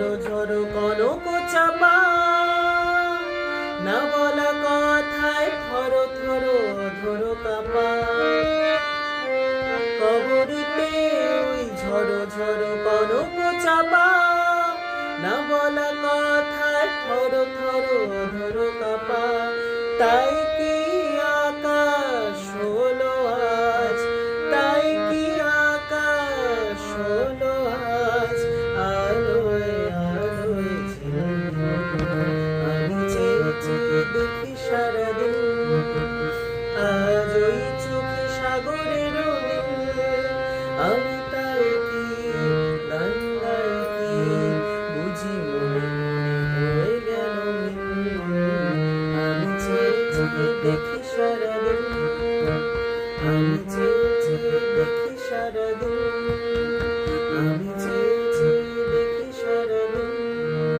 ঝরো ঝরো কনক চাপা, না বলা কথায় থরো থরো ধরো কাপা। কবরেতে ওই ঝরো ঝরো কনক চাপা, না বলা কথায় থরো থরো ধরো কাপা। তাই